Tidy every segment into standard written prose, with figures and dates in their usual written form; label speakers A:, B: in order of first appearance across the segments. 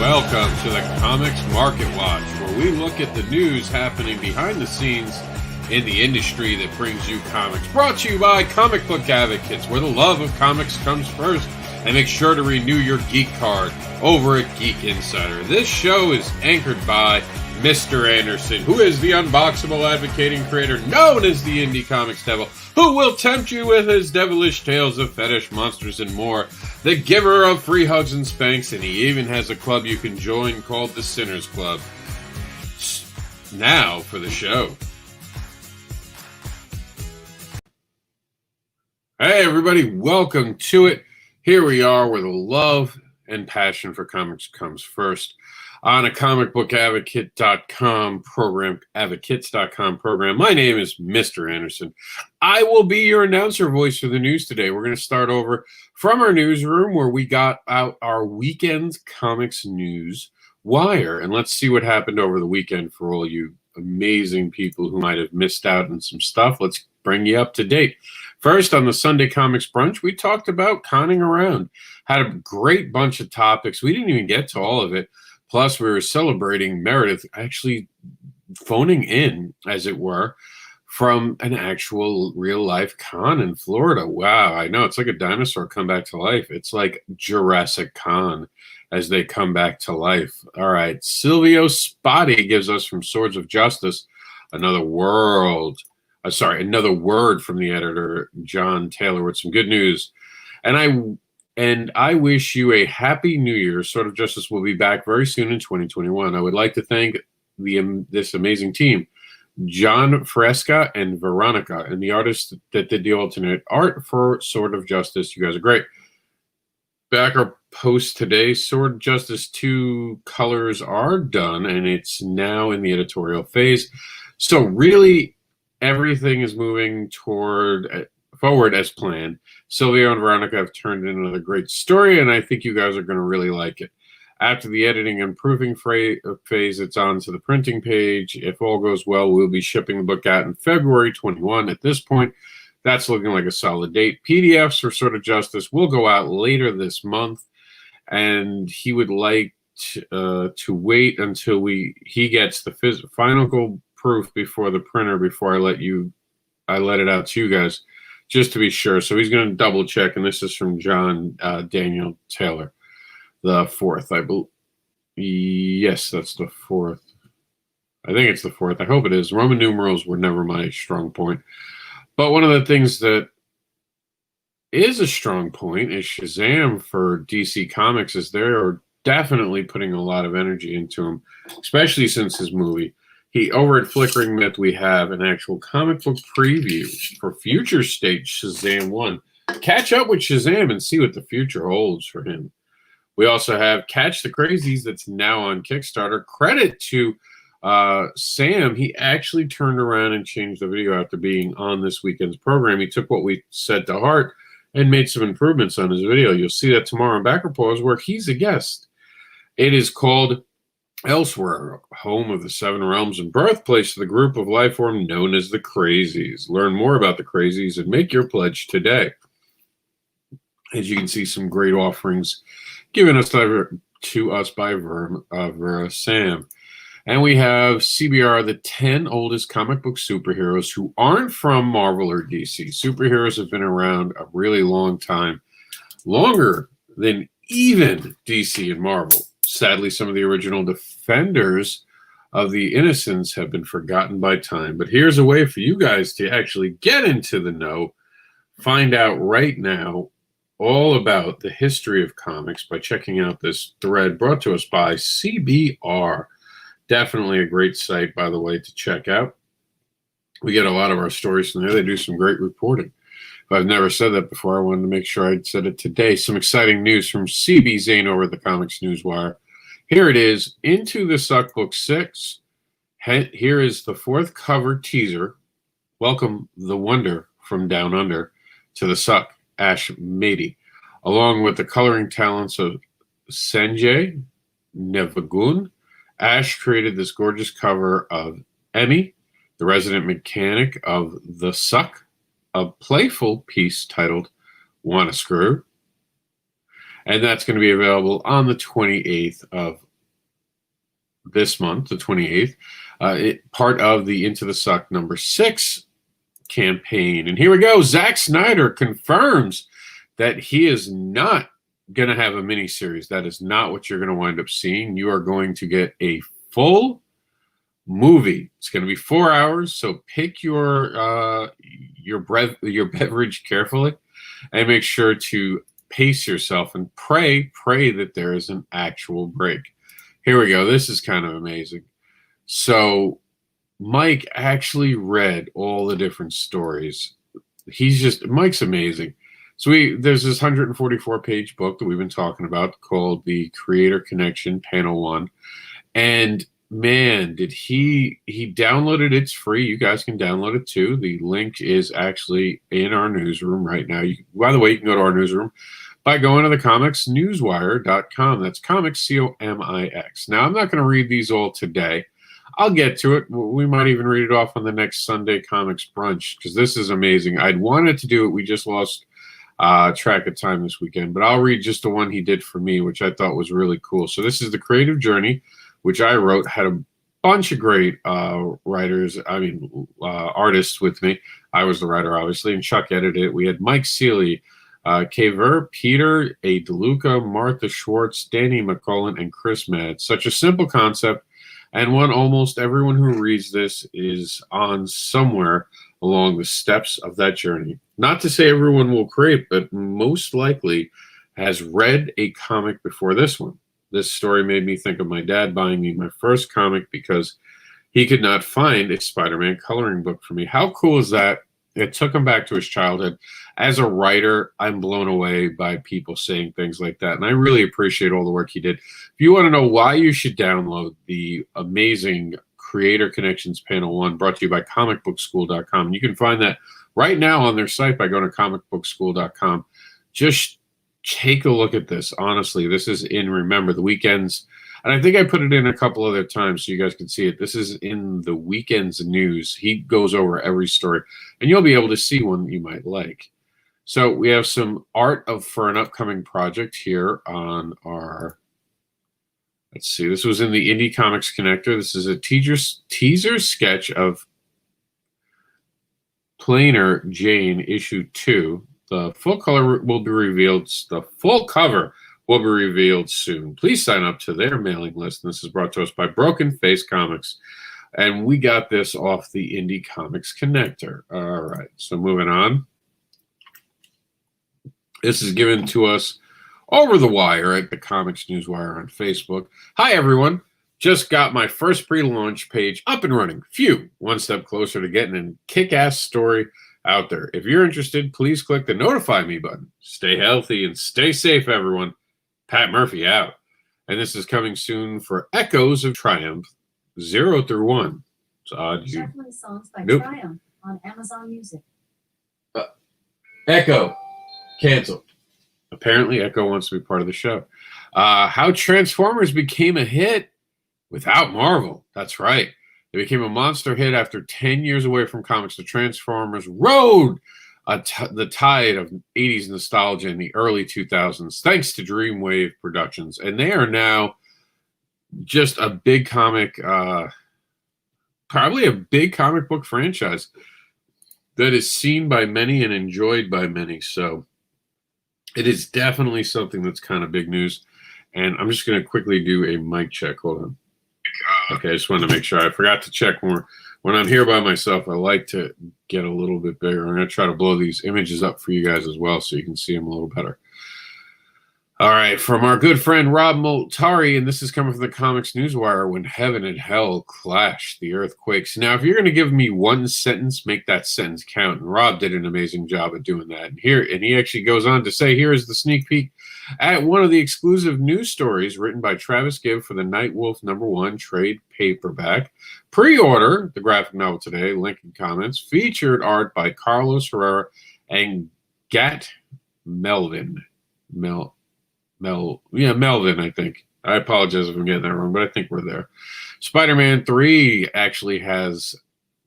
A: welcome to the ComiX Market Watch, where we look at the news happening behind the scenes in the industry that brings you comics. Brought to you by Comic Book Advocates, where the love of comics comes first. And make sure to renew your geek card over at Geek Insider. This show is anchored by Mr. Anderson, who is the unboxable advocating creator known as the Indie Comics Devil, who will tempt you with his devilish tales of fetish monsters and more, the giver of free hugs and spanks, and he even has a club you can join called the Sinners Club. Now for the show. Hey everybody, welcome to it. Here we are where the love and passion for comics comes first on a comicbookadvocate.com program, advocates.com program. My name is Mr. Anderson. I will be your announcer voice for the news today. We're going to start over from our newsroom where we got out our weekend's comics news wire. And let's see what happened over the weekend for all you amazing people who might have missed out on some stuff. Let's bring you up to date. First, on the Sunday Comics Brunch, we talked about conning around. Had a great bunch of topics. We didn't even get to all of it. Plus, we were celebrating Meredith actually phoning in, as it were, from an actual real-life con in Florida. Wow, I know. It's like a dinosaur come back to life. It's like Jurassic Con as they come back to life. All right, Silvio Spotty gives us from Swords of Justice another word from the editor, John Taylor, with some good news. And I wish you a happy new year. Sword of Justice will be back very soon in 2021. I would like to thank this amazing team, John Fresca and Veronica, and the artists that did the alternate art for Sword of Justice. You guys are great. Backer post today, Sword of Justice 2 colors are done, and it's now in the editorial phase. So really, everything is moving forward as planned. Silvio and Veronica have turned in another great story, and I think you guys are going to really like it. After the editing and proofing phase, it's on to the printing page. If all goes well, we'll be shipping the book out in February 21. At this point, that's looking like a solid date. PDFs for Sword of Justice will go out later this month, and he would like to wait until he gets the final proof before the printer before I let it out to you guys, just to be sure. So he's going to double check, and this is from John Daniel Taylor, the 4th, I believe. Yes, that's the 4th. I think it's the 4th. I hope it is. Roman numerals were never my strong point. But one of the things that is a strong point is Shazam for DC Comics, as they're definitely putting a lot of energy into him, especially since his movie. Over at Flickering Myth, we have an actual comic book preview for Future State Shazam 1. Catch up with Shazam and see what the future holds for him. We also have Catch the Crazies that's now on Kickstarter. Credit to Sam. He actually turned around and changed the video after being on this weekend's program. He took what we said to heart and made some improvements on his video. You'll see that tomorrow on Backer Pause, where he's a guest. It is called Elsewhere, home of the Seven Realms and birthplace of the group of life form known as the Crazies. Learn more about the Crazies and make your pledge today. As you can see, some great offerings given us to us by Vera Sam. And we have CBR, the 10 oldest comic book superheroes who aren't from Marvel or DC. Superheroes have been around a really long time, longer than even DC and Marvel. Sadly, some of the original defenders of the innocents have been forgotten by time. But here's a way for you guys to actually get into the know, find out right now all about the history of comics by checking out this thread brought to us by CBR. Definitely a great site, by the way, to check out. We get a lot of our stories from there. They do some great reporting. If I've never said that before, I wanted to make sure I'd said it today. Some exciting news from CB Zane over at the Comics Newswire. Here it is, Into the Suck Book 6. Here is the 4th cover teaser. Welcome the Wonder from Down Under to the Suck, Ash Mady, along with the coloring talents of Sanjay Nevagun. Ash created this gorgeous cover of Emmy, the resident mechanic of The Suck, a playful piece titled Wanna Screw? And that's going to be available on the 28th of this month, the 28th, part of the Into the Suck #6 campaign. And here we go. Zack Snyder confirms that he is not going to have a miniseries. That is not what you're going to wind up seeing. You are going to get a full movie. It's going to be 4 hours, so pick your beverage carefully, and make sure to pace yourself and pray that there is an actual break. Here we go. This is kind of amazing. So Mike actually read all the different stories. Mike's amazing. So there's this 144-page book that we've been talking about called The Creator Connection Panel 1. And man, did he downloaded it. It's free. You guys can download it too. The link is actually in our newsroom right now. By the way, you can go to our newsroom by going to the ComiXNewsWire.com. That's ComiX, CoMix. Now, I'm not going to read these all today. I'll get to it. We might even read it off on the next Sunday Comics Brunch, because this is amazing. I'd wanted to do it. We just lost track of time this weekend. But I'll read just the one he did for me, which I thought was really cool. So this is The Creative Journey, which I wrote. Had a bunch of great artists with me. I was the writer, obviously, and Chuck edited it. We had Mike Seeley, Kaver, Peter A. DeLuca, Martha Schwartz, Danny McCullen, and Chris Mad. Such a simple concept, and one almost everyone who reads this is on somewhere along the steps of that journey. Not to say everyone will create, but most likely has read a comic before this one. This story made me think of my dad buying me my first comic because he could not find a Spider-Man coloring book for me. How cool is that? It took him back to his childhood. As a writer, I'm blown away by people saying things like that, and I really appreciate all the work he did. If you want to know why you should download the amazing Creator Connections Panel 1, brought to you by comicbookschool.com, you can find that right now on their site by going to comicbookschool.com. Just take a look at this. Honestly, this is in, remember, the weekends. And I think I put it in a couple other times so you guys can see it. This is in the weekend's news. He goes over every story, and you'll be able to see one that you might like. So we have some art for an upcoming project here on our, let's see, this was in the Indie Comics Connector. This is a teaser sketch of Planar Jane issue 2. The full color will be revealed. The full cover will be revealed soon. Please sign up to their mailing list. And this is brought to us by Broken Face Comics. And we got this off the Indie Comics Connector. All right, so moving on. This is given to us over the wire at the Comics Newswire on Facebook. Hi, everyone. Just got my first pre-launch page up and running. Phew, one step closer to getting a kick-ass story out there. If you're interested, please click the notify me button. Stay healthy and stay safe, everyone. Pat Murphy out. And this is coming soon for Echoes of Triumph 0 through 1.
B: Shuffling songs by Triumph on Amazon Music.
A: Echo. Canceled. Apparently, Echo wants to be part of the show. How Transformers became a hit without Marvel. That's right. It became a monster hit after 10 years away from comics. The Transformers rode the tide of 80s nostalgia in the early 2000s, thanks to Dreamwave Productions. And they are now just a big comic, probably a big comic book franchise that is seen by many and enjoyed by many. So it is definitely something that's kind of big news. And I'm just going to quickly do a mic check. Hold on. Okay, I just wanted to make sure. I forgot to check more. When I'm here by myself, I like to get a little bit bigger. I'm going to try to blow these images up for you guys as well so you can see them a little better. All right, from our good friend Rob Moltari, and this is coming from the Comics Newswire, when heaven and hell clash, the earth quakes. Now, if you're going to give me one sentence, make that sentence count. And Rob did an amazing job at doing that. And he actually goes on to say, here is the sneak peek at one of the exclusive news stories written by Travis Gibb for the Nightwolf #1 trade paperback. Pre-order the graphic novel today, link in comments. Featured art by Carlos Herrera and Gat Melvin. Melvin, I think. I apologize if I'm getting that wrong, but I think we're there. Spider-Man 3 actually has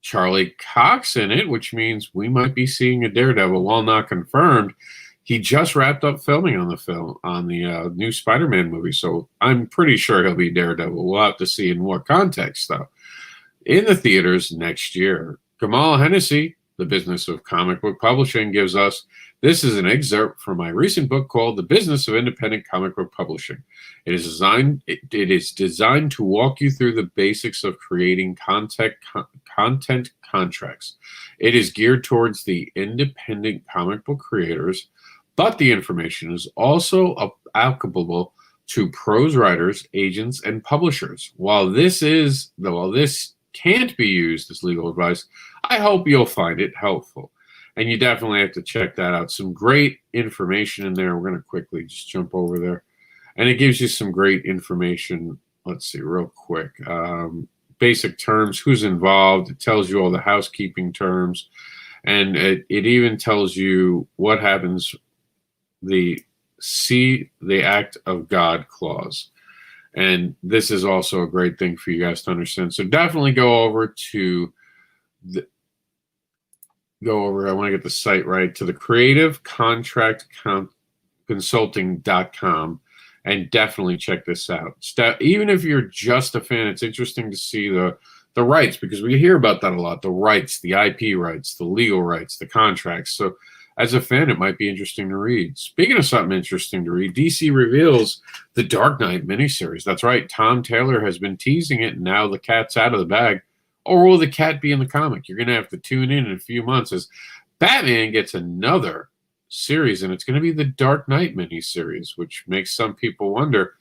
A: Charlie Cox in it, which means we might be seeing a Daredevil. While not confirmed, he just wrapped up filming on the new Spider-Man movie, so I'm pretty sure he'll be Daredevil. We'll have to see in more context, though. In the theaters next year, Kamal Hennessy, The Business of Comic Book Publishing, gives us, this is an excerpt from my recent book called The Business of Independent Comic Book Publishing. It is designed to walk you through the basics of creating content contracts. It is geared towards the independent comic book creators, but the information is also applicable to prose writers, agents, and publishers. While this can't be used as legal advice, I hope you'll find it helpful. And you definitely have to check that out. Some great information in there. We're going to quickly just jump over there. And it gives you some great information. Let's see, real quick. Basic terms, who's involved. It tells you all the housekeeping terms. And it even tells you what happens, the act of God clause. And this is also a great thing for you guys to understand. So definitely go over to I want to get the site right, to the creativecontractconsulting.com, and definitely check this out. Even if you're just a fan, it's interesting to see the rights, because we hear about that a lot, the rights, the IP rights, the legal rights, the contracts. So as a fan, it might be interesting to read. Speaking of something interesting to read, DC reveals the Dark Knight miniseries. That's right. Tom Taylor has been teasing it, and now the cat's out of the bag. Or will the cat be in the comic? You're going to have to tune in a few months as Batman gets another series, and it's going to be the Dark Knight miniseries, which makes some people wonder,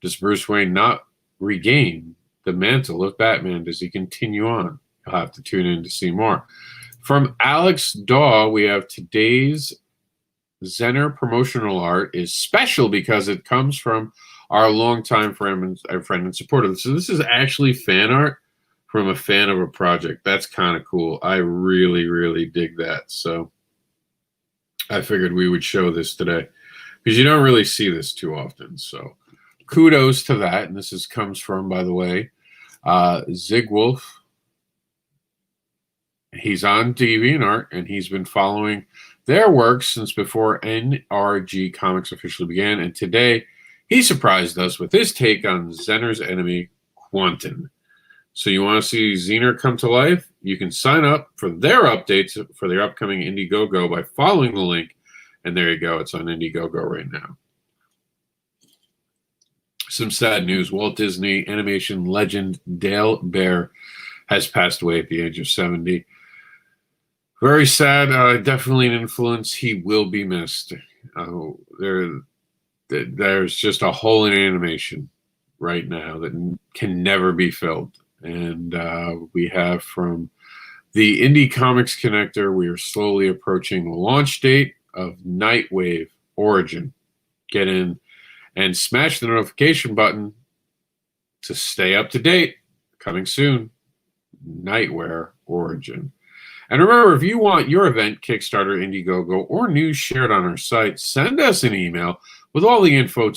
A: does Bruce Wayne not regain the mantle of Batman? Does he continue on? You'll have to tune in to see more. From Alex Daw, we have today's Zener promotional art is special because it comes from our longtime friend and supporter. So this is actually fan art from a fan of a project. That's kind of cool. I really, really dig that. So I figured we would show this today because you don't really see this too often. So kudos to that. And this comes from, by the way, Zig Wolf. He's on DeviantArt, and he's been following their work since before NRG Comics officially began. And today, he surprised us with his take on Zener's enemy, Quantum. So you want to see Zener come to life? You can sign up for their updates for their upcoming Indiegogo by following the link. And there you go. It's on Indiegogo right now. Some sad news. Walt Disney animation legend Dale Bear has passed away at the age of 70. Very sad. Definitely an influence. He will be missed. There's just a hole in animation right now that can never be filled. And we have from the Indie Comics Connector, we are slowly approaching the launch date of Nightwave Origin. Get in and smash the notification button to stay up to date. Coming soon, Nightwave Origin. And remember, if you want your event, Kickstarter, Indiegogo, or news shared on our site, send us an email with all the info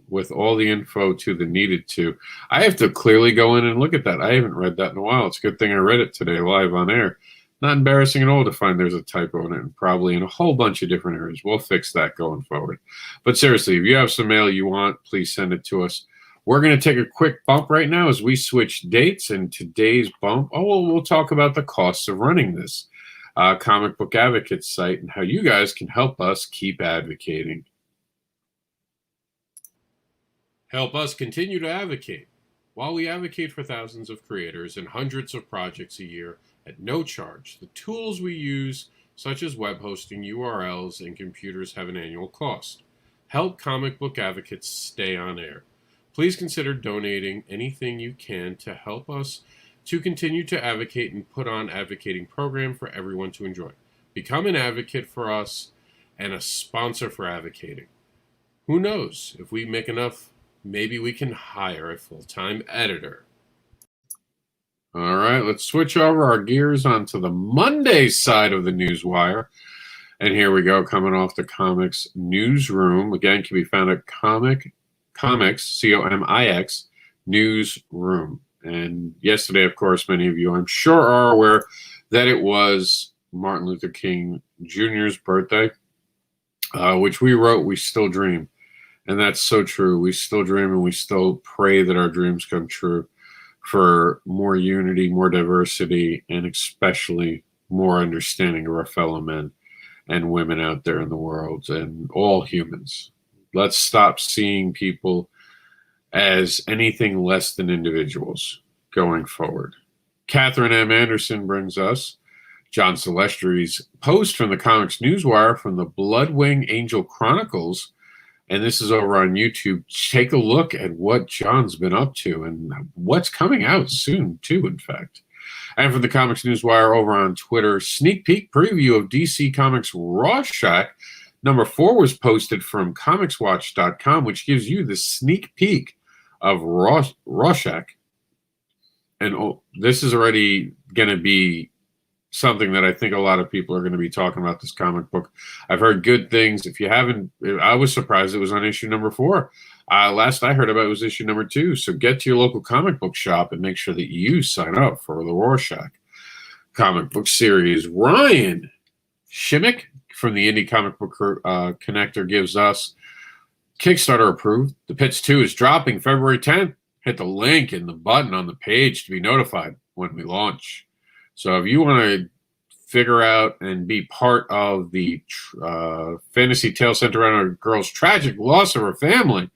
A: with all the info to the needed to. I have to clearly go in and look at that. I haven't read that in a while. It's a good thing I read it today live on air. Not embarrassing at all to find there's a typo in it, and probably in a whole bunch of different areas. We'll fix that going forward. But seriously, if you have some mail you want, please send it to us. We're going to take a quick bump right now as we switch dates. And today's bump, we'll talk about the costs of running this Comic Book Advocate site and how you guys can help us keep advocating. Help us continue to advocate. While we advocate for thousands of creators and hundreds of projects a year at no charge, the tools we use, such as web hosting, URLs, and computers, have an annual cost. Help Comic Book Advocates stay on air. Please consider donating anything you can to help us to continue to advocate and put on advocating program for everyone to enjoy. Become an advocate for us and a sponsor for advocating. Who knows? If we make enough, maybe we can hire a full-time editor. All right, let's switch over our gears onto the Monday side of the newswire. And here we go, coming off the Comics Newsroom. Again, can be found at CoMix, CoMix Newsroom. And yesterday, of course, many of you, I'm sure, are aware that it was Martin Luther King Jr.'s birthday, which we wrote, "We Still Dream." And that's so true. We still dream and we still pray that our dreams come true for more unity, more diversity, and especially more understanding of our fellow men and women out there in the world and all humans. Let's stop seeing people as anything less than individuals going forward. Catherine M. Anderson brings us John Celestri's post from the Comics Newswire from the Bloodwing Angel Chronicles. And this is over on YouTube. Take a look at what John's been up to and what's coming out soon, too, in fact. And from the Comics Newswire over on Twitter, sneak peek preview of DC Comics Rorschach. Number 4 was posted from ComicsWatch.com, which gives you the sneak peek of Rorschach. And this is already going to be something that I think a lot of people are going to be talking about, this comic book. I've heard good things. If you haven't, I was surprised it was on issue number 4. Last I heard about it was issue number 2. So get to your local comic book shop and make sure that you sign up for the Rorschach comic book series. Ryan Shimmick from the Indie Comic Book Connector gives us Kickstarter approved. The Pits 2 is dropping February 10th. Hit the link in the button on the page to be notified when we launch. So if you want to figure out and be part of the fantasy tale centered around a girl's tragic loss of her family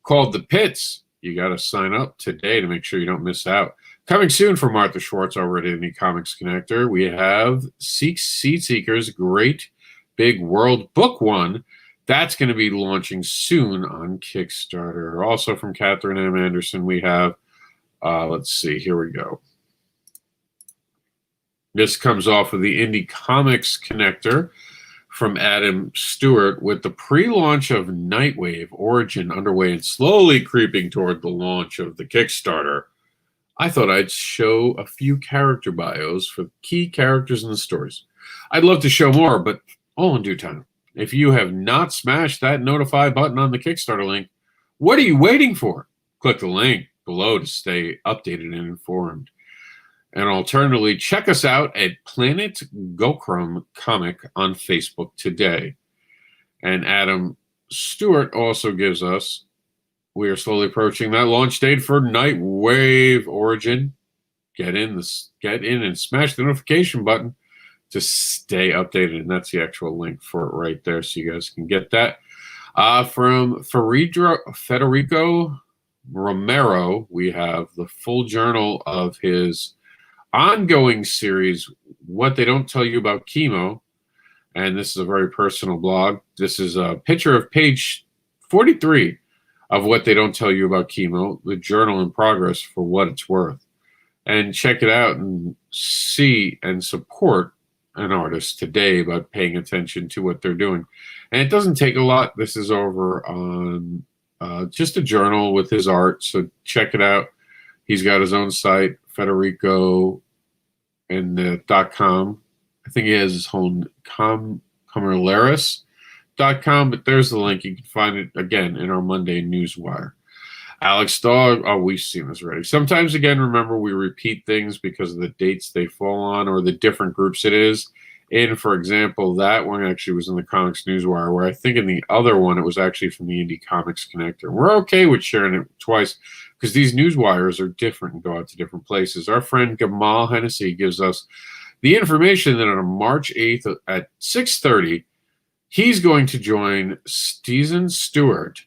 A: called The Pits, you got to sign up today to make sure you don't miss out. Coming soon from Martha Schwartz over at Indie Comics Connector, we have Seed Seekers Great Big World Book 1. That's going to be launching soon on Kickstarter. Also from Catherine M. Anderson, we have, let's see, here we go. This comes off of the Indie Comics Connector from Adam Stewart with the pre-launch of Nightwave Origin underway and slowly creeping toward the launch of the Kickstarter. I thought I'd show a few character bios for key characters in the stories. I'd love to show more, but all in due time. If you have not smashed that notify button on the Kickstarter link, what are you waiting for? Click the link below to stay updated and informed. And alternatively, check us out at Planet Gokrum Comic on Facebook today. And Adam Stewart also gives us, we are slowly approaching that launch date for Nightwave Origin. Get in and smash the notification button to stay updated. And that's the actual link for it right there, so you guys can get that. From Federico Romero, we have the full journal of his ongoing series, What They Don't Tell You About Chemo. And this is a very personal blog. This is a picture of page 43 of What They Don't Tell You About Chemo, the journal in progress for what it's worth. And check it out and see and support an artist today by paying attention to what they're doing. And it doesn't take a lot. This is over on just a journal with his art, so check it out. He's got his own site, Federico and .com. I think he has his own Commerlaris.com, but there's the link. You can find it again in our Monday Newswire. Alex Dog, oh, we've seen this already. Sometimes, again, remember, we repeat things because of the dates they fall on or the different groups it is. And, for example, that one actually was in the Comics Newswire, where I think in the other one it was actually from the Indie Comics Connector. We're okay with sharing it twice because these newswires are different and go out to different places. Our friend Gamal Hennessy gives us the information that on March 8th at 6:30, he's going to join Stephen Stewart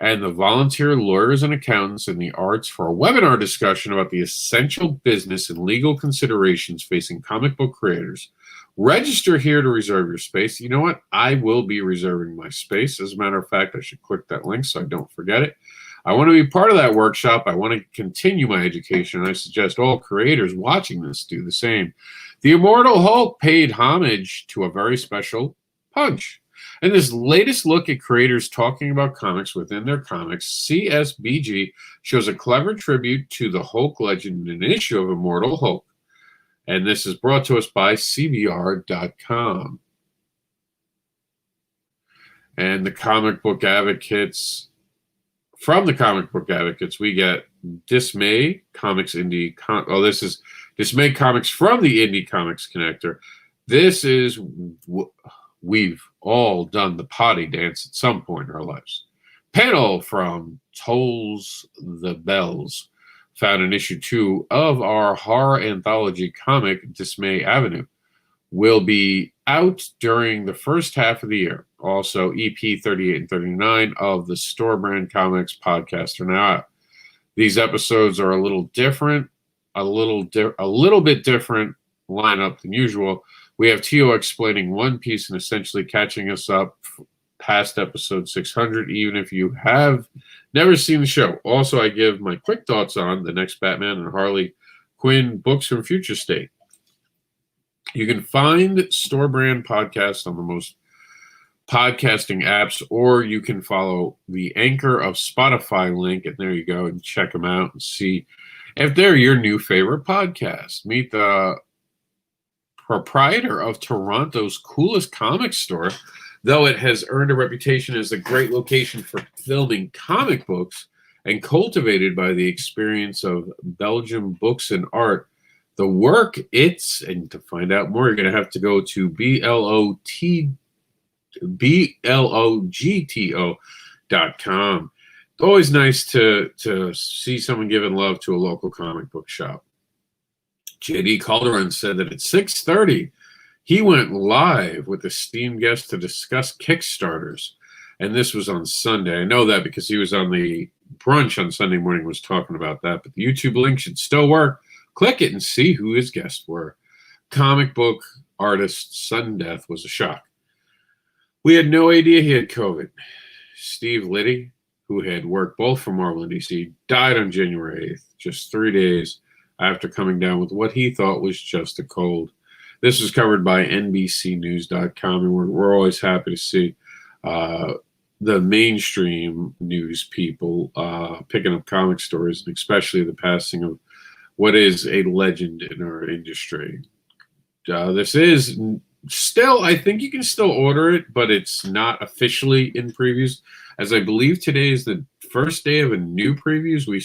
A: and the volunteer lawyers and accountants in the arts for a webinar discussion about the essential business and legal considerations facing comic book creators. Register here to reserve your space. You know what? I will be reserving my space. As a matter of fact, I should click that link so I don't forget it. I want to be part of that workshop. I want to continue my education. I suggest all creators watching this do the same. The Immortal Hulk paid homage to a very special Punch. In this latest look at creators talking about comics within their comics, CSBG shows a clever tribute to the Hulk legend in an issue of Immortal Hulk. And this is brought to us by CBR.com. And the Comic Book Advocates, from the Comic Book Advocates, we get Dismay Comics Indie. This is Dismay Comics from the Indie Comics Connector. This is, we've all done the potty dance at some point in our lives. Panel from Tolls the Bells found in issue 2 of our horror anthology comic Dismay Avenue will be out during the first half of the year. Also, EP 38 and 39 of the Store Brand Comics podcast are now out. These episodes are a little different, a little bit different lineup than usual. We have Tio explaining One Piece and essentially catching us up past episode 600, even if you have never seen the show. Also, I give my quick thoughts on the next Batman and Harley Quinn books from Future State. You can find Store Brand Podcast on the most podcasting apps, or you can follow the Anchor of Spotify link, and there you go, and check them out and see if they're your new favorite podcast. Meet the proprietor of Toronto's coolest comic store. Though it has earned a reputation as a great location for filming comic books and cultivated by the experience of Belgian books and art, the work and to find out more, you're going to have to go to blogto.com. Always nice to see someone giving love to a local comic book shop. JD Calderon said that at 6:30, he went live with esteemed guests to discuss Kickstarters. And this was on Sunday. I know that because he was on the brunch on Sunday morning, was talking about that. But the YouTube link should still work. Click it and see who his guests were. Comic book artist sudden death was a shock. We had no idea he had COVID. Steve Liddy, who had worked both for Marvel and DC, died on January 8th, just 3 days after coming down with what he thought was just a cold. This was covered by NBCnews.com, and we're always happy to see the mainstream news people picking up comic stories, and especially the passing of what is a legend in our industry. This is still, I think you can still order it, but it's not officially in previews, as I believe today is the first day of a new previews. I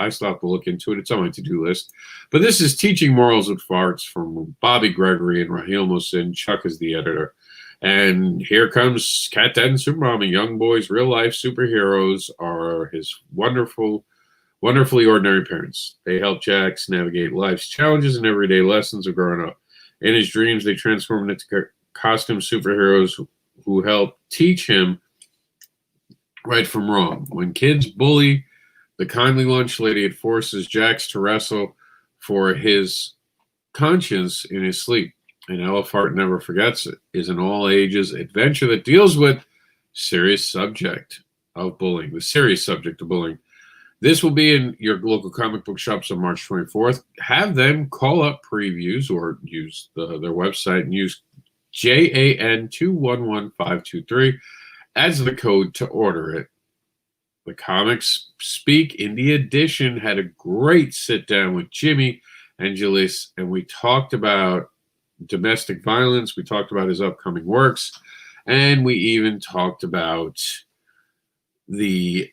A: still have to look into it. It's on my to-do list. But this is Teaching Morals with Farts from Bobby Gregory and Raheel Mohsin. Chuck is the editor. And here comes Cat Dad and Super Mom, young boys, real-life superheroes are his wonderfully ordinary parents. They help Jax navigate life's challenges and everyday lessons of growing up. In his dreams, they transform him into costume superheroes who help teach him right from wrong. When kids bully the kindly lunch lady, it forces Jax to wrestle for his conscience in his sleep. And Elefart Never Forgets It is an all-ages adventure that deals with the serious subject of bullying. This will be in your local comic book shops on March 24th. Have them call up previews or use their website and use JAN211523 as the code to order it. The Comics Speak Indie Edition had a great sit-down with Jimmy Angelis, and we talked about domestic violence. We talked about his upcoming works, and we even talked about the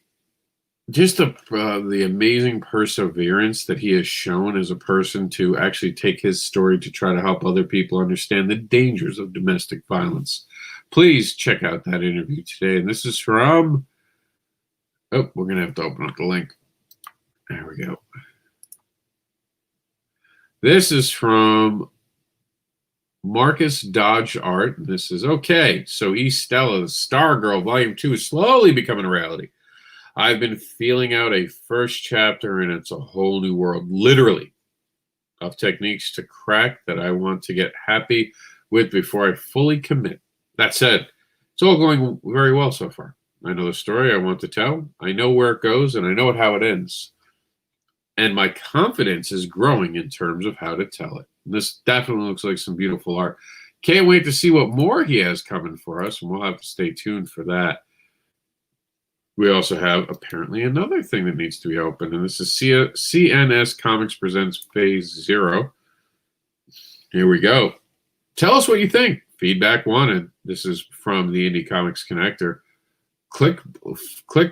A: amazing perseverance that he has shown as a person to actually take his story to try to help other people understand the dangers of domestic violence. Please check out that interview today. And this is from, we're going to have to open up the link. There we go. This is from Marcus Dodge Art. This is okay. So East Stella, the Stargirl, Volume 2 is slowly becoming a reality. I've been feeling out a first chapter, and it's a whole new world, literally, of techniques to crack that I want to get happy with before I fully commit. That said, it's all going very well so far. I know the story I want to tell. I know where it goes, and I know how it ends. And my confidence is growing in terms of how to tell it. This definitely looks like some beautiful art. Can't wait to see what more he has coming for us, and we'll have to stay tuned for that. We also have apparently another thing that needs to be opened, and this is CNS Comics Presents Phase 0. Here we go. Tell us what you think. Feedback wanted. This is from the Indie Comics Connector. Click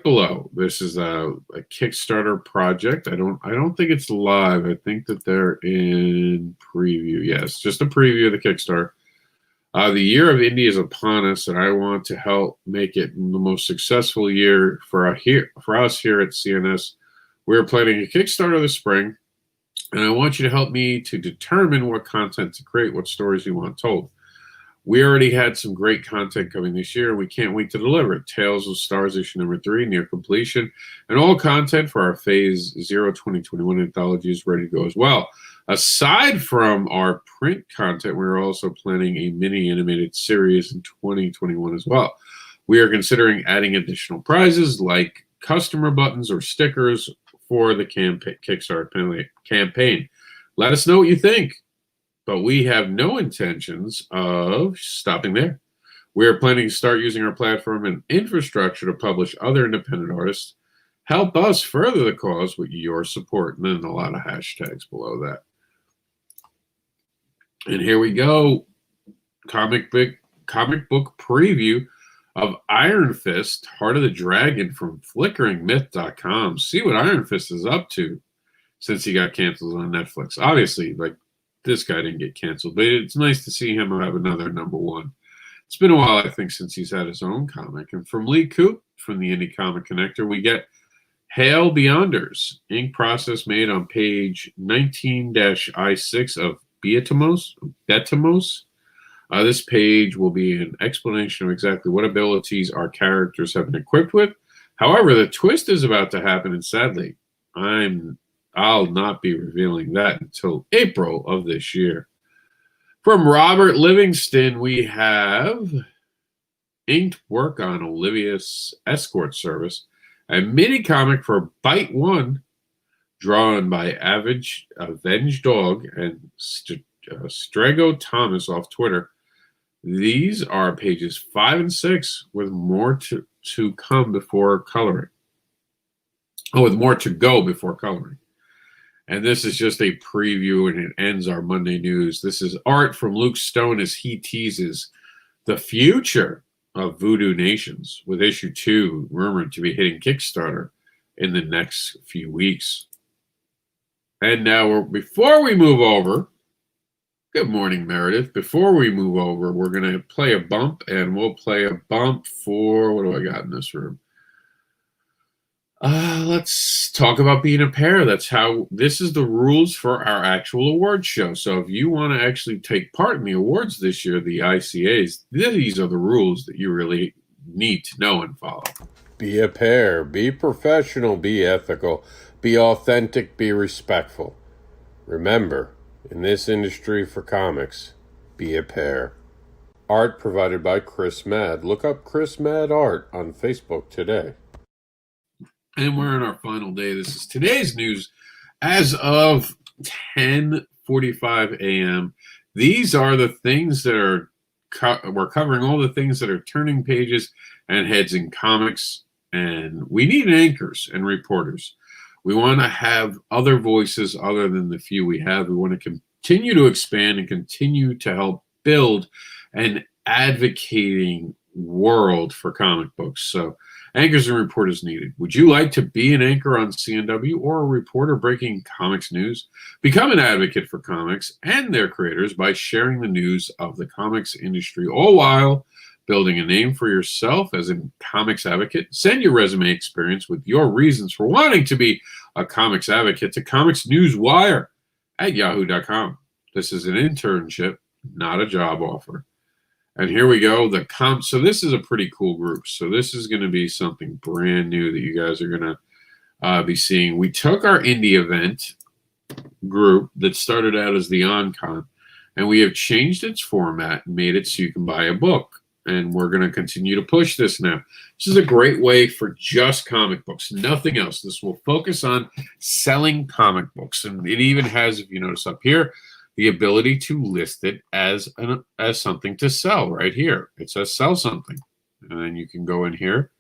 A: below. This is a Kickstarter project. I don't think it's live. I think that they're in preview. Yes, just a preview of the Kickstarter. The year of indie is upon us, and I want to help make it the most successful year for us here at CNS. We're planning a Kickstarter this spring, and I want you to help me to determine what content to create, what stories you want told. We already had some great content coming this year, and we can't wait to deliver it. Tales of Stars issue number 3 near completion, and all content for our Phase 0 2021 anthology is ready to go as well. Aside from our print content, we're also planning a mini animated series in 2021 as well. We are considering adding additional prizes like customer buttons or stickers for the Kickstarter campaign. Let us know what you think. But we have no intentions of stopping there. We are planning to start using our platform and infrastructure to publish other independent artists. Help us further the cause with your support. And then a lot of hashtags below that. And here we go. Comic book preview of Iron Fist, Heart of the Dragon from FlickeringMyth.com. See what Iron Fist is up to since he got canceled on Netflix. Obviously, like, this guy didn't get canceled, but it's nice to see him have another #1. It's been a while, I think, since he's had his own comic. And from Lee Coop, from the Indie Comic Connector, we get Hail Beyonders, ink process made on page 19-I6 of Betimos. This page will be an explanation of exactly what abilities our characters have been equipped with. However, the twist is about to happen, and sadly, I'll not be revealing that until April of this year. From Robert Livingston, we have inked work on Olivia's Escort Service, a mini comic for Bite One, drawn by Avenged Dog and Strego Thomas off Twitter. These are pages 5 and 6 with more to come before coloring. Oh, with more to go before coloring. And this is just a preview, and it ends our Monday news. This is art from Luke Stone as he teases the future of Voodoo Nations, with issue 2 rumored to be hitting Kickstarter in the next few weeks. And now, before we move over, good morning, Meredith. Before we move over, we're going to play a bump, and we'll play a bump for, what do I got in this room? Let's talk about being a pair. This is the rules for our actual awards show. So if you want to actually take part in the awards this year, the ICAs, these are the rules that you really need to know and follow.
C: Be a pair. Be professional. Be ethical. Be authentic. Be respectful. Remember, in this industry for comics, be a pair. Art provided by Chris Mad. Look up Chris Mad Art on Facebook today.
A: And we're in our final day. This is today's news as of 10:45 a.m. These are the things that are we're covering all the things that are turning pages and heads in comics. And we need anchors and reporters. We want to have other voices other than the few we have. We want to continue to expand and continue to help build an advocating world for comic books. So anchors and reporters needed. Would you like to be an anchor on CNW or a reporter breaking comics news? Become an advocate for comics and their creators by sharing the news of the comics industry, all while building a name for yourself as a comics advocate. Send your resume experience with your reasons for wanting to be a comics advocate to Comics News Wire at yahoo.com. This is an internship, not a job offer. And here we go. So this is a pretty cool group. So this is going to be something brand new that you guys are going to be seeing. We took our indie event group that started out as the OnCon, and we have changed its format and made it so you can buy a book. And we're going to continue to push this now. This is a great way for just comic books, nothing else. This will focus on selling comic books. And it even has, if you notice up here, the ability to list it as something to sell right here. It says sell something. And then you can go in here,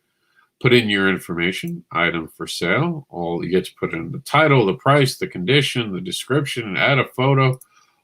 A: put in your information, item for sale. You get to put in the title, the price, the condition, the description, and add a photo,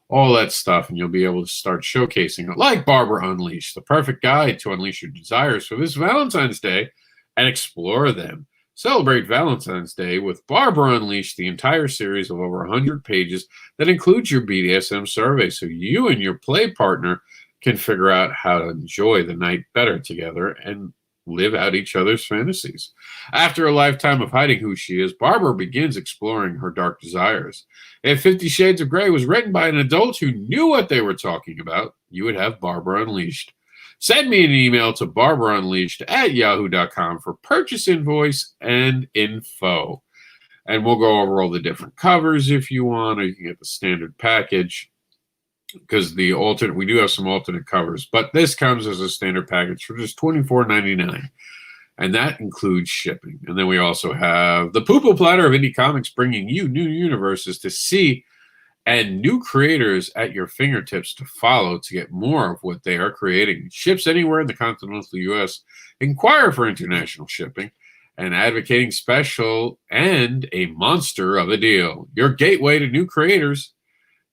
A: all that stuff. And you'll be able to start showcasing it like Barbara Unleashed, the perfect guide to unleash your desires for this Valentine's Day and explore them. Celebrate Valentine's Day with Barbara Unleashed, the entire series of over 100 pages that includes your BDSM survey, so you and your play partner can figure out how to enjoy the night better together and live out each other's fantasies. After a lifetime of hiding who she is, Barbara begins exploring her dark desires. If 50 Shades of Grey was written by an adult who knew what they were talking about, you would have Barbara Unleashed. Send me an email to barbaraunleashed@yahoo.com for purchase invoice and info. And we'll go over all the different covers if you want, or you can get the standard package. Because we do have some alternate covers, but this comes as a standard package for just $24.99, and that includes shipping. And then we also have the Poo-Poo Platter of Indie Comics, bringing you new universes to see and new creators at your fingertips to follow to get more of what they are creating. Ships anywhere in the continental U.S. Inquire for international shipping and advocating special and a monster of a deal. Your gateway to new creators.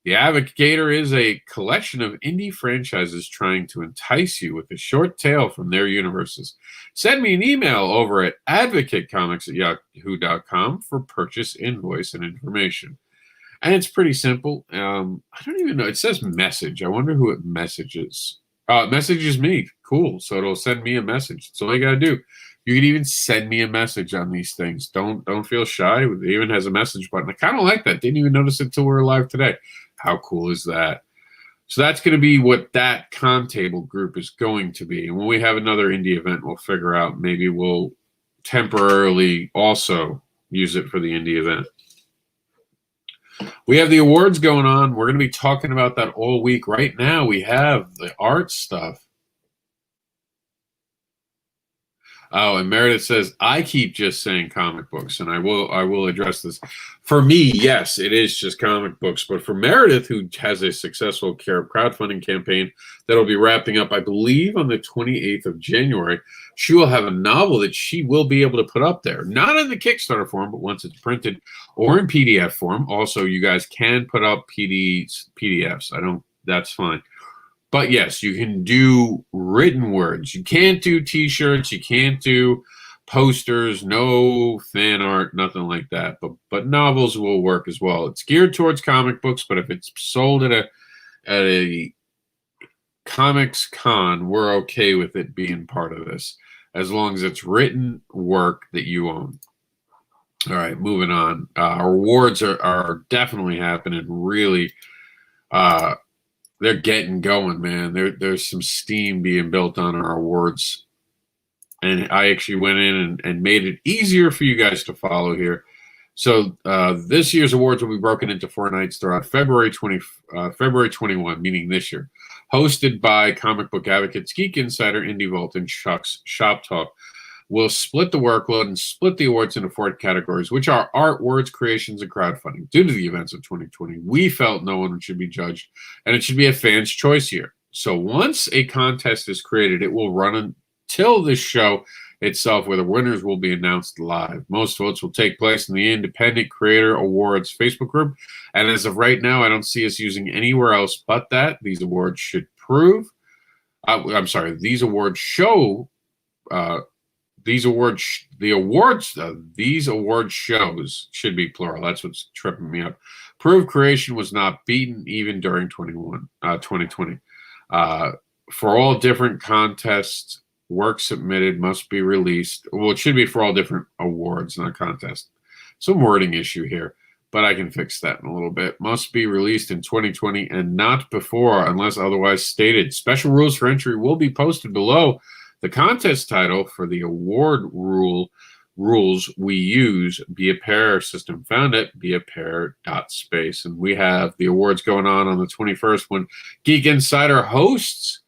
A: The Advocator is a collection of indie franchises trying to entice you with a short tale from their universes. Send me an email over at advocatecomics@yahoo.com for purchase, invoice, and information. And it's pretty simple. I don't even know. It says message. I wonder who it messages. It messages me. Cool. So it'll send me a message. That's all you got to do. You can even send me a message on these things. Don't feel shy. It even has a message button. I kind of like that. Didn't even notice it until we were live today. How cool is that? So that's going to be what that con table group is going to be. And when we have another indie event, we'll figure out, maybe we'll temporarily also use it for the indie event. We have the awards going on. We're going to be talking about that all week. Right now, we have the art stuff. Oh, and Meredith says, I keep just saying comic books, and I will address this. For me, yes, it is just comic books. But for Meredith, who has a successful crowdfunding campaign that'll be wrapping up, I believe, on the 28th of January, she will have a novel that she will be able to put up there. Not in the Kickstarter form, but once it's printed, or in PDF form. Also, you guys can put up PDFs. That's fine. But yes, you can do written words. You can't do T-shirts. You can't do posters. No fan art, nothing like that. But novels will work as well. It's geared towards comic books, but if it's sold at a comics con, we're okay with it being part of this, as long as it's written work that you own. All right, moving on. Our awards are definitely happening. Really. They're getting going, man. There's some steam being built on our awards. And I actually went in and made it easier for you guys to follow here. So this year's awards will be broken into 4 nights throughout February 21, meaning this year. Hosted by Comic Book Advocates, Geek Insider, Indie Vault, and Chuck's Shop Talk. We'll split the workload and split the awards into 4 categories, which are art, words, creations, and crowdfunding. Due to the events of 2020, we felt no one should be judged, and it should be a fan's choice year. So once a contest is created, it will run until the show itself, where the winners will be announced live. Most votes will take place in the Independent Creator Awards Facebook group, and as of right now, I don't see us using anywhere else but that. These awards should prove. These award shows should be plural. That's what's tripping me up. Prove creation was not beaten even during 2020. For all different contests, work submitted must be released. Well, it should be for all different awards, not contests. Some wording issue here, but I can fix that in a little bit. Must be released in 2020 and not before, unless otherwise stated. Special rules for entry will be posted below the contest title for the award rules we use. Be a Pair system found at beapair.space. And we have the awards going on the 21st, when Geek Insider hosts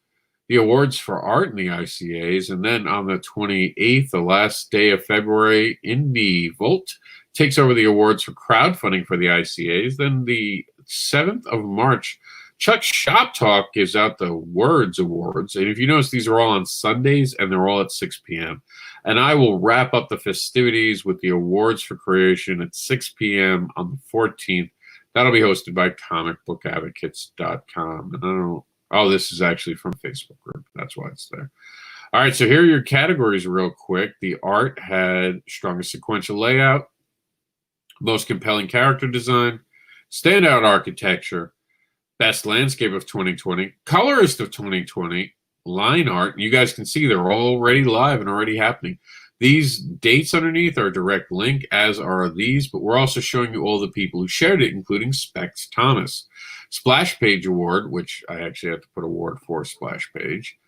A: the awards for art in the ICAs. And then on the 28th, the last day of February, Indie Vault takes over the awards for crowdfunding for the ICAs. Then the 7th of March, Chuck's Shop Talk gives out the Words Awards. And if you notice, these are all on Sundays, and they're all at 6 p.m. And I will wrap up the festivities with the awards for creation at 6 p.m. on the 14th. That'll be hosted by comicbookadvocates.com. And I don't know. Oh, this is actually from Facebook group. That's why it's there. All right, so here are your categories real quick. The art had strongest sequential layout, most compelling character design, standout architecture, Best Landscape of 2020, Colorist of 2020, Line Art. You guys can see they're already live and already happening. These dates underneath are a direct link, as are these, but we're also showing you all the people who shared it, including Specs Thomas. Splash Page Award, which I actually have to put award for Splash Page.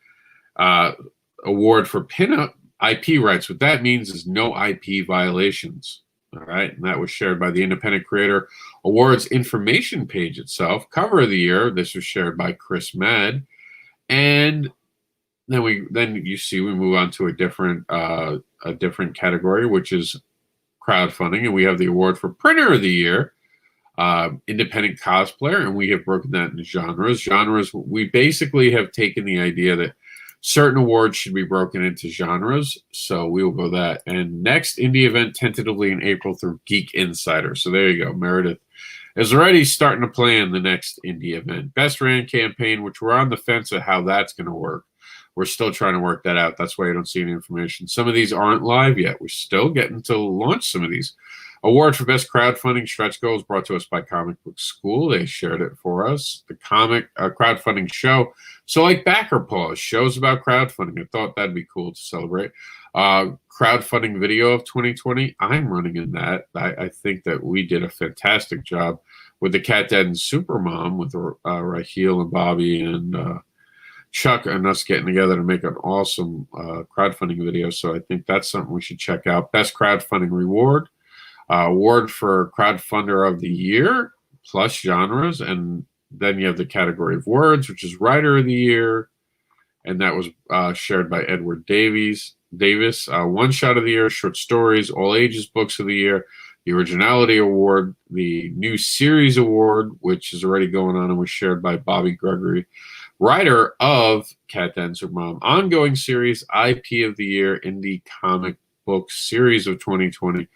A: Award for Pinup IP rights. What that means is no IP violations. All right, and that was shared by the Independent Creator Awards information page itself. Cover of the year. This was shared by Chris Mad, and then you see we move on to a different category, which is crowdfunding, and we have the award for Printer of the Year, independent cosplayer, and we have broken that into genres. We basically have taken the idea that certain awards should be broken into genres, so we will go that. And next indie event tentatively in April through Geek Insider. So there you go. Meredith is already starting to plan the next indie event. Best Ran campaign, which we're on the fence of how that's going to work. We're still trying to work that out. That's why you don't see any information. Some of these aren't live yet. We're still getting to launch some of these. Award for Best Crowdfunding Stretch Goals brought to us by Comic Book School. They shared it for us. The comic crowdfunding show. So like Backer Pause, shows about crowdfunding. I thought that'd be cool to celebrate. Crowdfunding video of 2020. I'm running in that. I think that we did a fantastic job with the Cat Dad and Supermom with Raheel and Bobby and Chuck and us getting together to make an awesome crowdfunding video. So I think that's something we should check out. Best Crowdfunding Reward. Award for Crowdfunder of the Year, plus genres, and then you have the category of words, which is Writer of the Year, and that was shared by Edward Davis. One Shot of the Year, Short Stories, All Ages Books of the Year, the Originality Award, the New Series Award, which is already going on and was shared by Bobby Gregory. Writer of Cat Dad and Mom, Ongoing Series, IP of the Year, Indie Comic Book Series of 2020,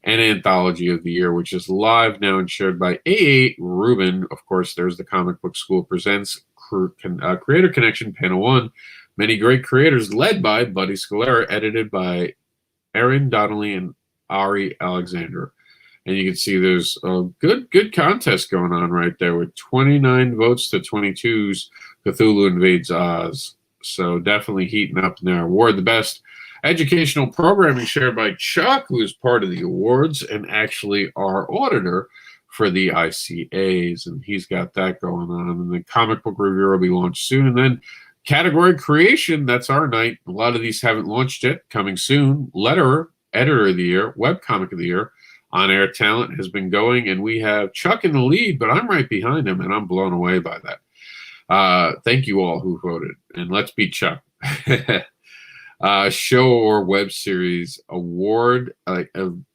A: and Anthology of the Year, which is live now and shared by A.A. Rubin. Of course, there's the Comic Book School Presents Creator Connection Panel 1. Many great creators led by Buddy Scalera, edited by Aaron Donnelly and Ari Alexander. And you can see there's a good contest going on right there with 29 votes to 22's Cthulhu Invades Oz. So definitely heating up in there. Award the best educational programming shared by Chuck, who is part of the awards and actually our auditor for the ICAs, and he's got that going on. And the comic book review will be launched soon. And then category creation, that's our night. A lot of these haven't launched yet. Coming soon. Letterer, Editor of the Year, Webcomic of the Year, On-Air Talent has been going, and we have Chuck in the lead, but I'm right behind him, and I'm blown away by that. Thank you all who voted, and let's beat Chuck. Show or web series award.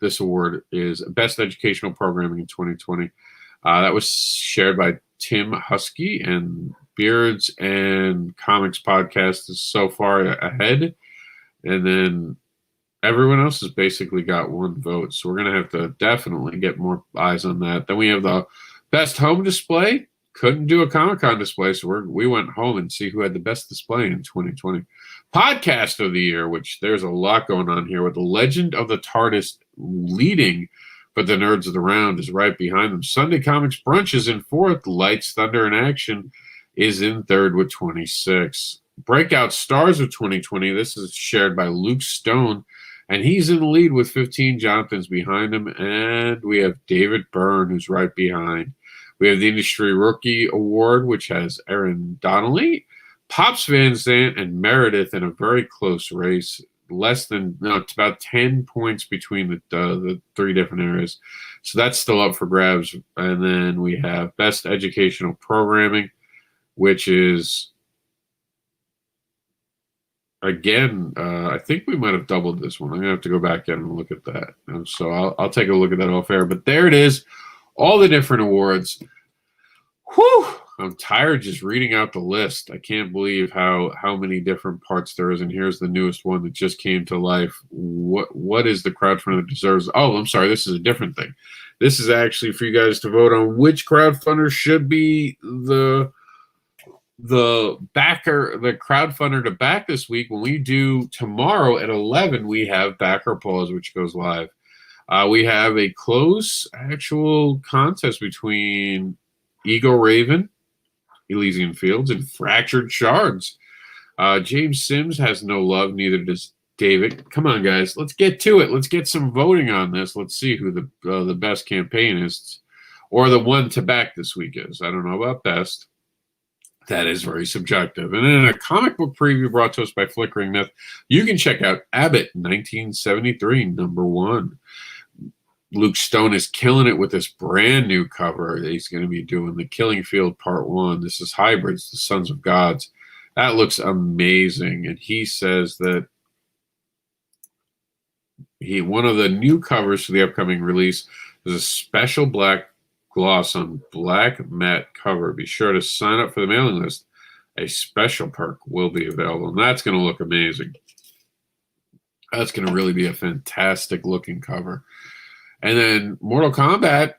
A: This award is Best Educational Programming in 2020. That was shared by Tim Husky, and Beards and Comics Podcast is so far ahead. And then everyone else has basically got one vote. So we're going to have to definitely get more eyes on that. Then we have the Best Home Display. Couldn't do a Comic-Con display, so we went home and see who had the best display in 2020. Podcast of the Year, which there's a lot going on here with the Legend of the TARDIS leading, but the Nerds of the Round is right behind them. Sunday Comics Brunch is in fourth. Lights, Thunder, and Action is in third with 26. Breakout Stars of 2020, this is shared by Luke Stone, and he's in the lead with 15. Jonathan's behind him, and we have David Byrne, who's right behind. We have the Industry Rookie Award, which has Aaron Donnelly, Pops Van Zandt, and Meredith in a very close race. It's about 10 points between the three different areas. So that's still up for grabs. And then we have Best Educational Programming, which is, again, I think we might have doubled this one. I'm going to have to go back in and look at that. And so I'll take a look at that off air. But there it is. All the different awards. Whew! I'm tired just reading out the list. I can't believe how many different parts there is. And here's the newest one that just came to life. What is the crowdfunder that deserves? Oh, I'm sorry. This is a different thing. This is actually for you guys to vote on which crowdfunder should be the crowdfunder to back this week. When we do tomorrow at 11, we have Backer Pause, which goes live. We have a close actual contest between Eagle Raven Elysian Fields and Fractured Shards. James Sims has no love, neither does David. Come on, guys. Let's get to it. Let's get some voting on this. Let's see who the best campaign is or the one to back this week is. I don't know about best. That is very subjective. And in a comic book preview brought to us by Flickering Myth, you can check out Abbott 1973, #1. Luke Stone is killing it with this brand new cover. He's going to be doing The Killing Field Part 1. This is Hybrids, the Sons of Gods. That looks amazing. And he says that one of the new covers for the upcoming release is a special black gloss on black matte cover. Be sure to sign up for the mailing list. A special perk will be available. And that's going to look amazing. That's going to really be a fantastic looking cover. And then Mortal Kombat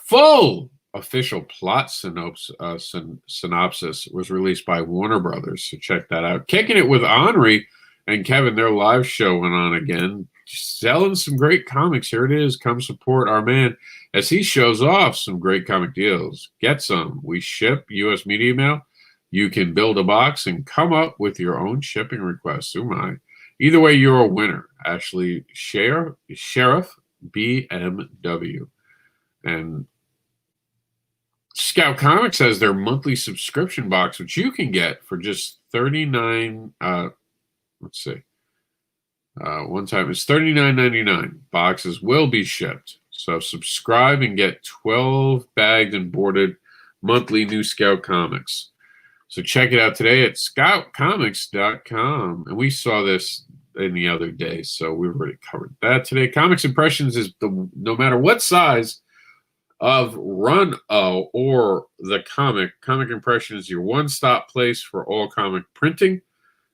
A: full official plot synopsis was released by Warner Brothers. So check that out. Kicking it with Henri and Kevin. Their live show went on again. Selling some great comics. Here it is. Come support our man as he shows off some great comic deals. Get some. We ship U.S. Media Mail. You can build a box and come up with your own shipping requests. Oh my. Either way, you're a winner. Ashley Sheriff BMW. And Scout Comics has their monthly subscription box, which you can get for just $39. Let's see. One time it's $39.99. Boxes will be shipped. So subscribe and get 12 bagged and boarded monthly new Scout Comics. So check it out today at scoutcomics.com. And we saw this in the other day, so we've already covered that today. Comics Impressions is no matter what size of run or the comic Impression is your one-stop place for all comic printing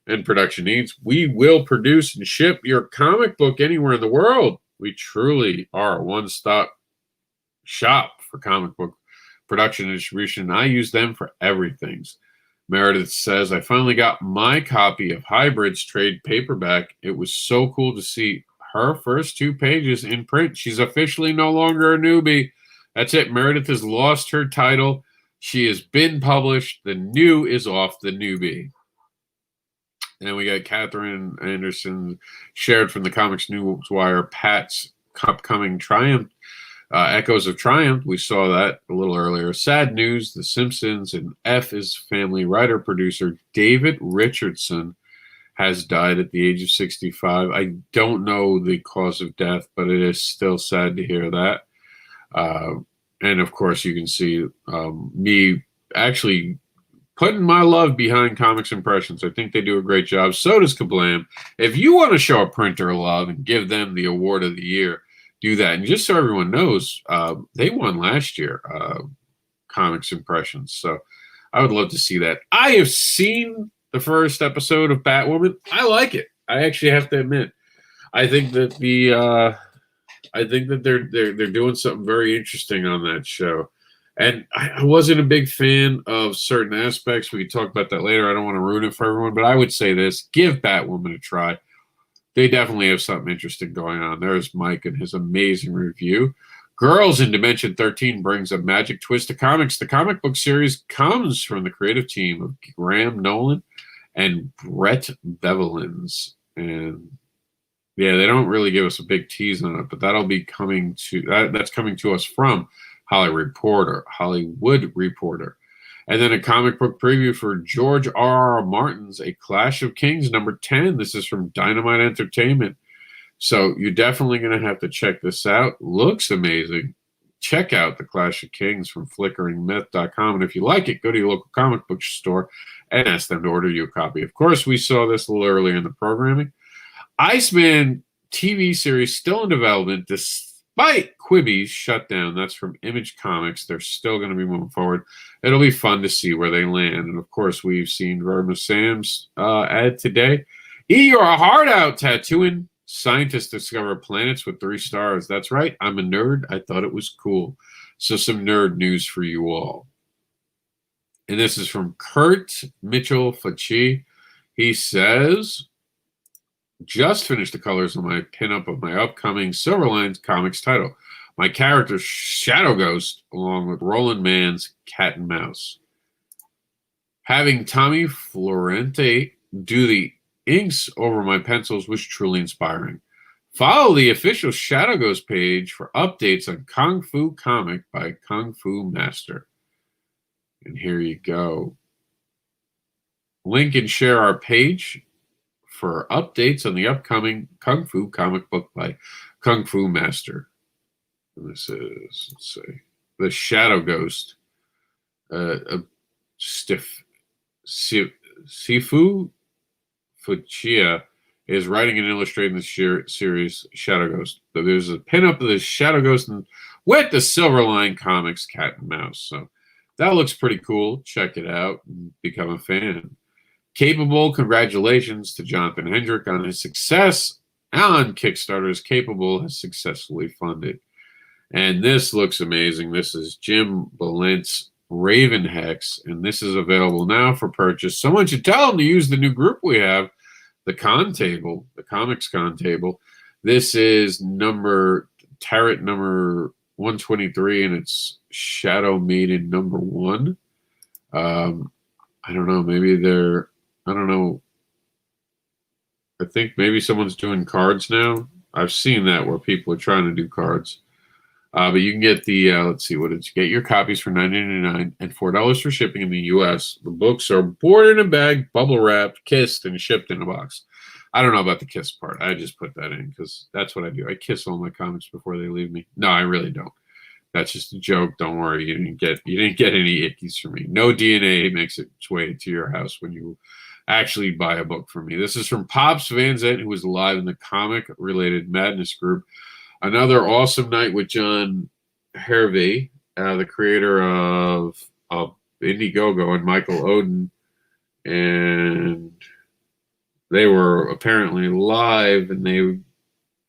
A: and production needs. We will produce and ship your comic book anywhere in the world. We truly are a one-stop shop for comic book production and distribution. I use them for everything. Meredith says, I finally got my copy of Hybrids trade paperback. It was so cool to see her first 2 pages in print. She's officially no longer a newbie. That's it. Meredith has lost her title. She has been published. The new is off the newbie. And we got Catherine Anderson shared from the Comics Newswire, Pat's upcoming Triumph. Echoes of Triumph, we saw that a little earlier. Sad news, The Simpsons and F is Family writer-producer David Richardson has died at the age of 65. I don't know the cause of death, but it is still sad to hear that. And, of course, you can see me actually putting my love behind Comics Impressions. I think they do a great job. So does Kablam. If you want to show a printer love and give them the award of the year, do that. And just so everyone knows, they won last year, Comics Impressions. So I would love to see that. I have seen the first episode of Batwoman. I like it. I actually have to admit. I think that they're doing something very interesting on that show. And I wasn't a big fan of certain aspects. We can talk about that later. I don't want to ruin it for everyone, but I would say this: give Batwoman a try. They definitely have something interesting going on. There's Mike and his amazing review. Girls in Dimension 13 brings a magic twist to comics. The comic book series comes from the creative team of Graham Nolan and Brett Bevelins. And yeah, they don't really give us a big tease on it, but that'll be coming to that's coming to us from Hollywood Reporter. And then a comic book preview for George R.R. Martin's A Clash of Kings #10. This is from Dynamite Entertainment. So you're definitely going to have to check this out. Looks amazing. Check out The Clash of Kings from flickeringmyth.com. And if you like it, go to your local comic book store and ask them to order you a copy. Of course, we saw this a little earlier in the programming. Iceman TV series still in development despite Quibi's shutdown. That's from Image Comics. They're still going to be moving forward. It'll be fun to see where they land. And, of course, we've seen Verma Sam's ad today. Eat your heart out, tattooing. Scientists discover planets with 3 stars. That's right. I'm a nerd. I thought it was cool. So some nerd news for you all. And this is from Kurt Mitchell-Fachi. He says, just finished the colors on my pinup of my upcoming Silverline Comics title. My character, Shadow Ghost, along with Roland Mann's Cat and Mouse. Having Tommy Florente do the inks over my pencils was truly inspiring. Follow the official Shadow Ghost page for updates on Kung Fu Comic by Kung Fu Master. And here you go. Link and share our page for updates on the upcoming Kung Fu comic book by Kung Fu Master. And this is, let's see, the Shadow Ghost. Sifu Fuchia is writing and illustrating the series Shadow Ghost. So there's a pin-up of the Shadow Ghost with the Silverline Comics Cat and Mouse. So that looks pretty cool. Check it out and become a fan. Capable, congratulations to Jonathan Hendrick on his success on Kickstarter's Capable has successfully funded. And this looks amazing. This is Jim Balint's Raven Hex, and this is available now for purchase. Someone should tell him to use the new group we have, the Con Table, the Comics Con Table. This is Tarot number 123, and it's Shadow Maiden number 1. I don't know. I don't know. I think maybe someone's doing cards now. I've seen that where people are trying to do cards. But you can get the, let's see, what did you get? Your copies for $9.99 and $4 for shipping in the U.S. The books are boarded in a bag, bubble wrapped, kissed, and shipped in a box. I don't know about the kiss part. I just put that in because that's what I do. I kiss all my comics before they leave me. No, I really don't. That's just a joke. Don't worry. You didn't get any ickies from me. No DNA makes its way to your house when you actually buy a book from me. This is from Pops Van Zant, who was live in the comic-related madness group. Another awesome night with John Hervey, the creator of Indiegogo, and Michael Oden. And they were apparently live, and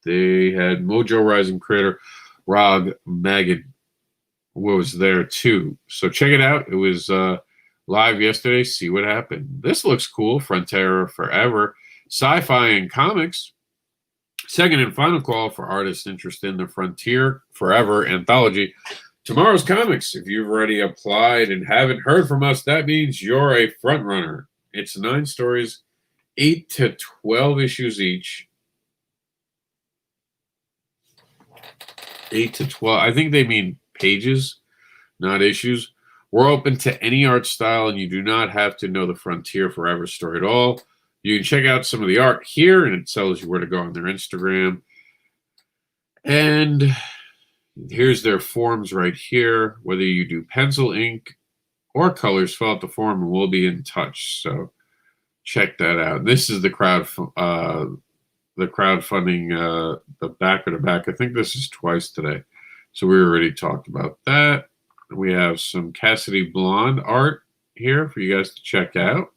A: they had Mojo Rising creator Rob Magid was there too. So check it out. It was live yesterday. See what happened. This looks cool. Frontera Forever. Sci-Fi and Comics. Second and final call for artists interested in the Frontier Forever anthology. Tomorrow's comics. If you've already applied and haven't heard from us, that means you're a front runner. It's 9 stories, 8 to 12 issues each. 8 to 12. I think they mean pages, not issues. We're open to any art style, and you do not have to know the Frontier Forever story at all. You can check out some of the art here, and it tells you where to go on their Instagram. And here's their forms right here. Whether you do pencil, ink, or colors, fill out the form, and we'll be in touch. So check that out. This is the crowdfunding, the back of the back. I think this is twice today. So we already talked about that. We have some Cassidy Blonde art here for you guys to check out.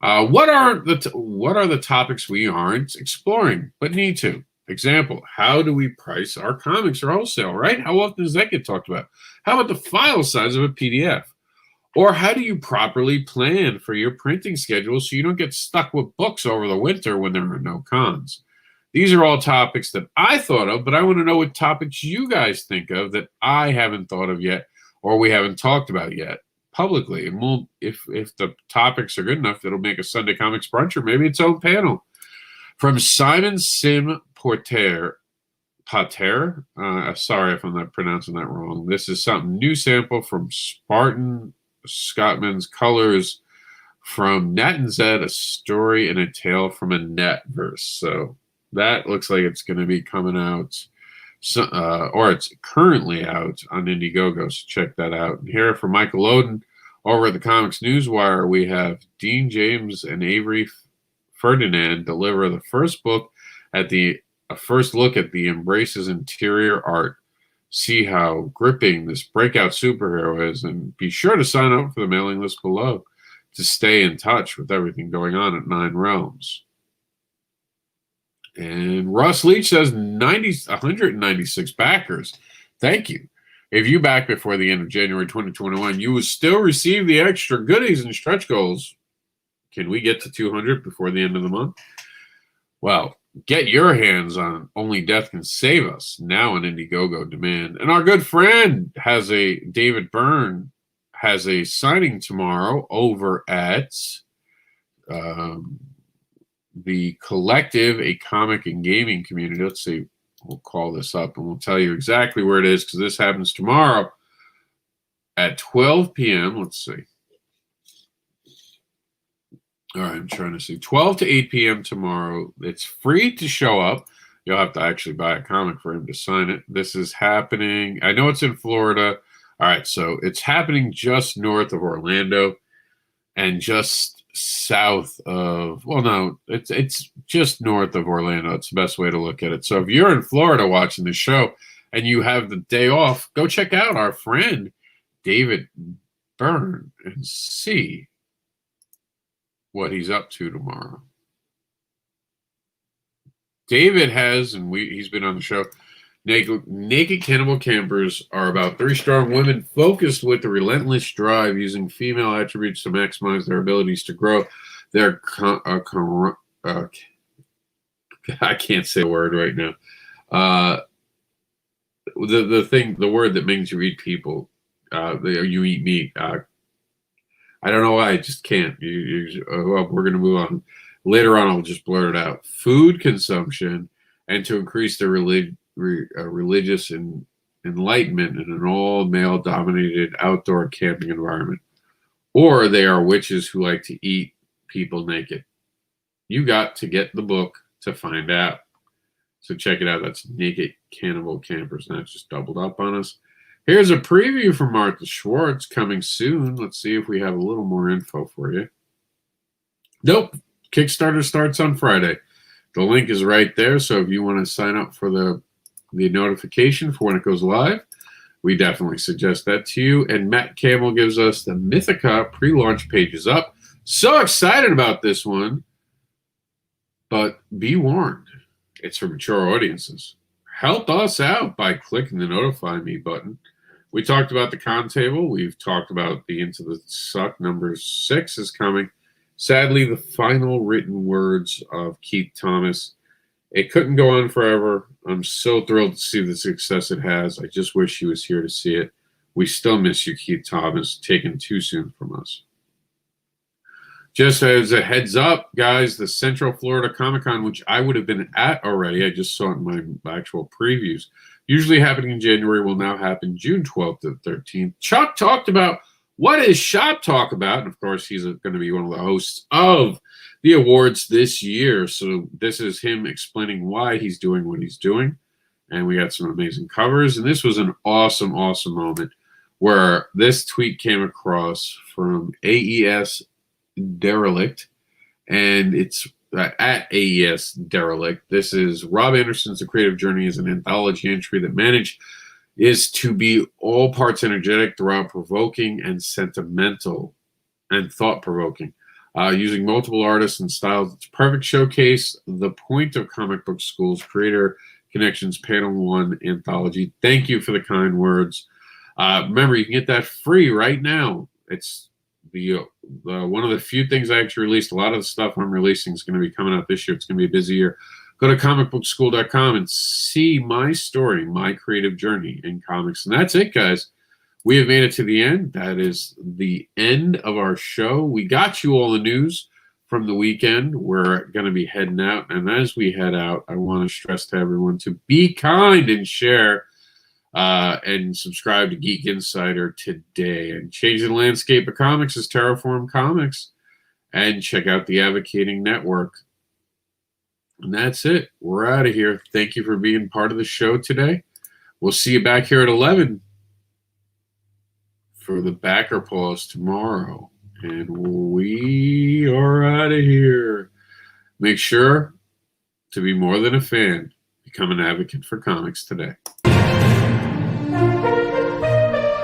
A: What are the topics we aren't exploring but need to? Example, how do we price our comics or wholesale, right? How often does that get talked about? How about the file size of a PDF? Or how do you properly plan for your printing schedule so you don't get stuck with books over the winter when there are no cons? These are all topics that I thought of, but I want to know what topics you guys think of that I haven't thought of yet or we haven't talked about yet publicly. And we'll, if the topics are good enough, it'll make a Sunday Comics brunch or maybe its own panel. From Simon Sim Pater, sorry if I'm not pronouncing that wrong. This is something new sample from Spartan Scottman's Colors from Nat and Zed, a story and a tale from a Netverse. So that looks like it's going to be coming out, or it's currently out on Indiegogo, so check that out. And here for Michael Oden over at the Comics Newswire, we have Dean James and Avery Ferdinand deliver the first book at a first look at the Embrace's interior art. See how gripping this breakout superhero is, and be sure to sign up for the mailing list below to stay in touch with everything going on at Nine Realms. And Russ Leach says 196 backers. Thank you. If you back before the end of January 2021, you will still receive the extra goodies and stretch goals. Can we get to 200 before the end of the month? Well, get your hands on Only Death Can Save Us, now on Indiegogo demand. And our good friend David Byrne has a signing tomorrow over at the Collective, a comic and gaming community. Let's see. We'll call this up and we'll tell you exactly where it is because this happens tomorrow at 12 p.m. Let's see. All right, I'm trying to see. 12 to 8 p.m. tomorrow. It's free to show up. You'll have to actually buy a comic for him to sign it. This is happening. I know it's in Florida. All right, so it's happening just north of Orlando and just south of, well, no, it's just north of Orlando. It's the best way to look at it. So if you're in Florida watching the show and you have the day off, go check out our friend David Byrne and see what he's up to tomorrow. David has, and he's been on the show, Naked Cannibal Campers are about 3 strong women focused with a relentless drive using female attributes to maximize their abilities to grow their I can't say a word right now. The word that means you eat people, you eat meat. I don't know why, I just can't. Well, we're going to move on. Later on, I'll just blurt it out. Food consumption and to increase their religious enlightenment in an all-male dominated outdoor camping environment. Or they are witches who like to eat people naked. You got to get the book to find out. So check it out. That's Naked Cannibal Campers. And that just doubled up on us. Here's a preview from Martha Schwartz coming soon. Let's see if we have a little more info for you. Nope. Kickstarter starts on Friday. The link is right there. So if you want to sign up for the notification for when it goes live, we definitely suggest that to you. And Matt Campbell gives us the Mythica pre-launch pages up. So excited about this one. But be warned, it's for mature audiences. Help us out by clicking the Notify Me button. We talked about the con table. We've talked about the Into the Suck number 6 is coming. Sadly, the final written words of Keith Thomas. It couldn't go on forever. I'm so thrilled to see the success it has. I just wish he was here to see it. We still miss you, Keith Thomas, taken too soon from us. Just as a heads up, guys, the Central Florida Comic-Con, which I would have been at already, I just saw it in my actual previews, usually happening in January, will now happen June 12th to 13th. Chuck talked about what is Shop Talk about? And, of course, he's going to be one of the hosts of the awards this year. So this is him explaining why he's doing what he's doing. And we got some amazing covers. And this was an awesome, awesome moment where this tweet came across from AES Derelict. And it's at AES Derelict. This is Rob Anderson's The Creative Journey is an anthology entry that is to be all parts energetic, throughout-provoking, and sentimental, and thought-provoking. Using multiple artists and styles, it's a perfect showcase the point of comic book school's Creator Connections Panel 1 anthology. Thank you for the kind words. Remember, you can get that free right now. It's the one of the few things I actually released. A lot of the stuff I'm releasing is going to be coming out this year. It's going to be a busy year. Go to comicbookschool.com and see my story, my creative journey in comics. And that's it, guys. We have made it to the end. That is the end of our show. We got you all the news from the weekend. We're going to be heading out. And as we head out, I want to stress to everyone to be kind and share and subscribe to Geek Insider today. And change the landscape of comics is Terraform Comics. And check out the Advocating Network. And that's it. We're out of here. Thank you for being part of the show today. We'll see you back here at 11 for the backer pause tomorrow. And we are out of here. Make sure to be more than a fan. Become an advocate for comics today.